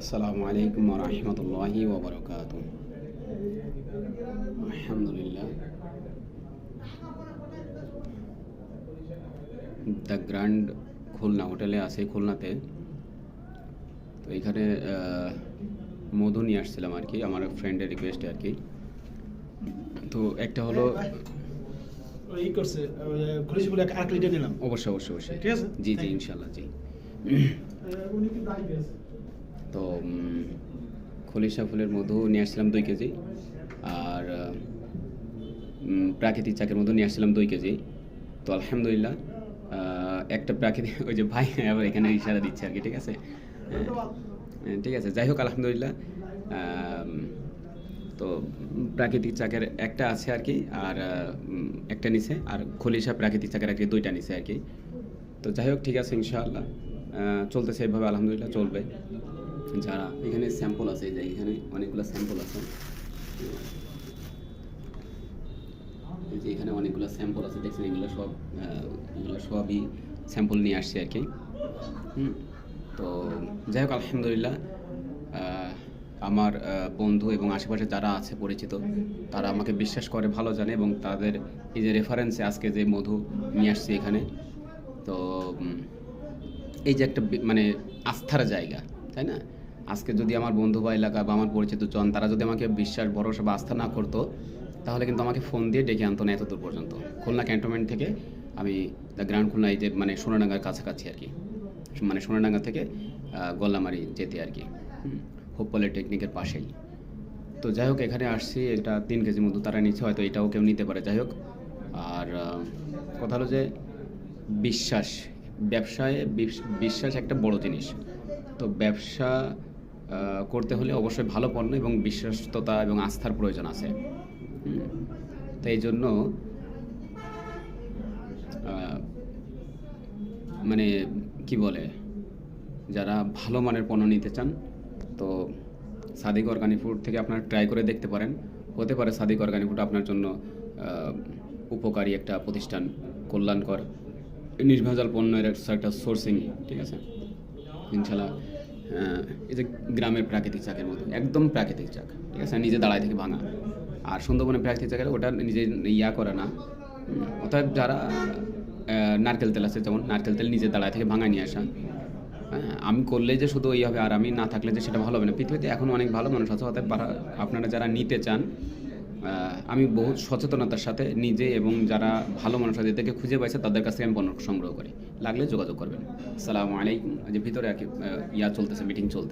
আসসালামু আলাইকুম ওয়া রাহমাতুল্লাহি ওয়া বারাকাতুহু। আলহামদুলিল্লাহ, দ্য গ্র্যান্ড খুলনা হোটেলে আছে খুলনাতে। তো এখানে মধু নিয়ে আসছিলাম আর কি, আমার ফ্রেন্ডের রিকোয়েস্টে আর কি। তো একটা হলো অবশ্যই অবশ্যই অবশ্যই, ঠিক আছে? জি জি ইনশাল্লাহ জি। তো খলিশা ফুলের মধু নিয়ে আসছিলাম 2 কেজি, আর প্রাকৃতিক চাকের মধু নিয়ে আসছিলাম 2 কেজি। তো আলহামদুলিল্লাহ, একটা প্রাকৃতিক ওই যে ভাই আবার এখানে ইশারা দিচ্ছে আর কি, ঠিক আছে ঠিক আছে, যাই হোক আলহামদুলিল্লাহ। তো প্রাকৃতিক চাকের একটা আছে আর কি, আর একটা নিচে, আর খলিশা প্রাকৃতিক চাকের আর কি 2টা নিচে আর কি। তো যাই হোক ঠিক আছে ইনশাআল্লাহ, চলতেছে এইভাবে, আলহামদুলিল্লাহ চলবে। যারা এখানে স্যাম্পল আছে, যে এখানে অনেকগুলো স্যাম্পল আছে, যে এখানে অনেকগুলো স্যাম্পল আছে দেখছেন, এগুলো সবই স্যাম্পল নিয়ে আসছে আর কি। তো যাই হোক আলহামদুলিল্লাহ, আমার বন্ধু এবং আশেপাশে যারা আছে পরিচিত, তারা আমাকে বিশ্বাস করে, ভালো জানে, এবং তাদের এই যে রেফারেন্সে আজকে যে মধু নিয়ে আসছে এখানে। তো এই যে একটা মানে আস্থার জায়গা, তাই না? আজকে যদি আমার বন্ধু বা এলাকা বা আমার পরিচিত জন, তারা যদি আমাকে বিশ্বাস, ভরসা বা আস্থা না করতো, তাহলে কিন্তু আমাকে ফোন দিয়ে ডেকে আনতো না এত দূর পর্যন্ত। খুলনা ক্যান্টনমেন্ট থেকে আমি দ্য গ্র্যান্ড খুলনা, এই যে মানে সোনাডাঙ্গার কাছাকাছি আর কি, মানে সোনাডাঙ্গা থেকে গল্লামারি যেতে আর কি, হোপ পলিটেকনিকের পাশেই। তো যাই হোক এখানে আসছি, এটা 3 কেজি মধু তারা নিচ্ছে, হয়তো এটাও কেউ নিতে পারে। যাই হোক, আর কথা হলো যে বিশ্বাস, ব্যবসায় বিশ্বাস একটা বড় জিনিস। তো ব্যবসা করতে হলে অবশ্যই ভালো পণ্য এবং বিশ্বস্ততা এবং আস্থার প্রয়োজন আছে। তো এই জন্য মানে কি বলে, যারা ভালো মানের পণ্য নিতে চান, তো সাদিক অর্গানিক ফুড থেকে আপনারা ট্রাই করে দেখতে পারেন। হতে পারে সাদিক অর্গানিক ফুড আপনার জন্য উপকারী একটা প্রতিষ্ঠান, কল্যাণকর, নির্ভেজাল পণ্যের একটা সোর্সিং, ঠিক আছে ইনশাল্লাহ। এই যে গ্রামের প্রাকৃতিক চাকের মতো, একদম প্রাকৃতিক চাক, ঠিক আছে, নিজে দাঁড়ায় থেকে ভাঙা। আর সুন্দরবনের প্রাকৃতিক চাকের ওটা নিজে ইয়া করে না, অর্থাৎ যারা নারকেল তেল আছে, যেমন নারকেল তেল নিজে দাঁড়ায় থেকে ভাঙা নিয়ে আসা। আমি করলে যে শুধু ওই হবে, আর আমি না থাকলে যে সেটা ভালো হবে না। পৃথিবীতে এখন অনেক ভালো মানুষ আছে, অর্থাৎ আপনারা যারা নিতে চান, আমি বহুত সচেতনতার সাথে নিজে এবং যারা ভালো মানুষ আছে থেকে খুঁজে পাইছে, তাদের কাছ থেকে আমি পণ্য সংগ্রহ করি। লাগলে যোগাযোগ করবেন। আসসালামু আলাইকুম। যে ভিতরে আর কি চলতেছে, মিটিং চলতেছে।